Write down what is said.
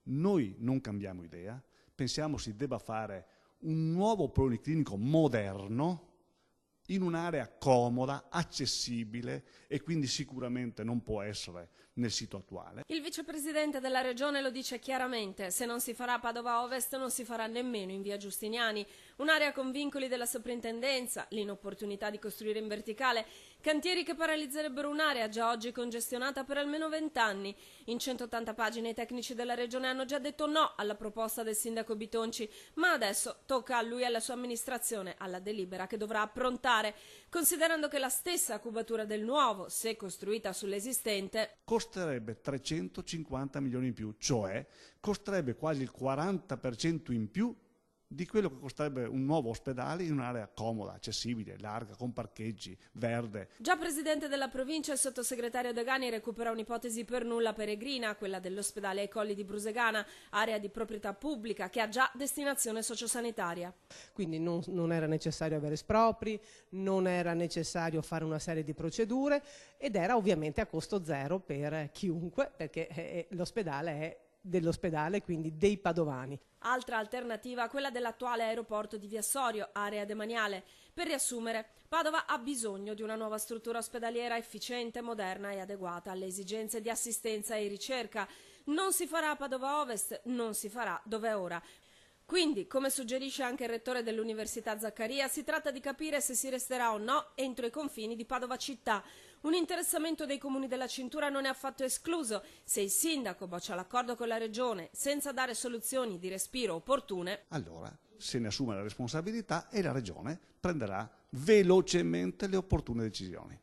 Noi non cambiamo idea, pensiamo si debba fare un nuovo policlinico moderno, in un'area comoda, accessibile e quindi sicuramente non può essere nel sito attuale. Il vicepresidente della regione lo dice chiaramente: se non si farà Padova Ovest non si farà nemmeno in via Giustiniani, un'area con vincoli della soprintendenza, l'inopportunità di costruire in verticale, cantieri che paralizzerebbero un'area già oggi congestionata per almeno 20 anni. In 180 pagine i tecnici della regione hanno già detto no alla proposta del sindaco Bitonci, ma adesso tocca a lui e alla sua amministrazione, alla delibera che dovrà approntare, considerando che la stessa cubatura del nuovo, se costruita sull'esistente, costerebbe 350 milioni in più, cioè costerebbe quasi il 40% in più di quello che costerebbe un nuovo ospedale in un'area comoda, accessibile, larga, con parcheggi, verde. Già presidente della provincia, il sottosegretario Degani recupera un'ipotesi per nulla peregrina, quella dell'ospedale ai Colli di Brusegana, area di proprietà pubblica che ha già destinazione sociosanitaria. Quindi non era necessario avere espropri, non era necessario fare una serie di procedure ed era ovviamente a costo zero per chiunque, perché l'ospedale è dell'ospedale, quindi dei padovani. Altra alternativa, quella dell'attuale aeroporto di Via Sorio, area demaniale. Per riassumere, Padova ha bisogno di una nuova struttura ospedaliera efficiente, moderna e adeguata alle esigenze di assistenza e ricerca. Non si farà a Padova Ovest, non si farà dove è ora. Quindi, come suggerisce anche il rettore dell'Università Zaccaria, si tratta di capire se si resterà o no entro i confini di Padova città. Un interessamento dei comuni della cintura non è affatto escluso. Se il sindaco boccia l'accordo con la regione senza dare soluzioni di respiro opportune, allora se ne assume la responsabilità e la regione prenderà velocemente le opportune decisioni.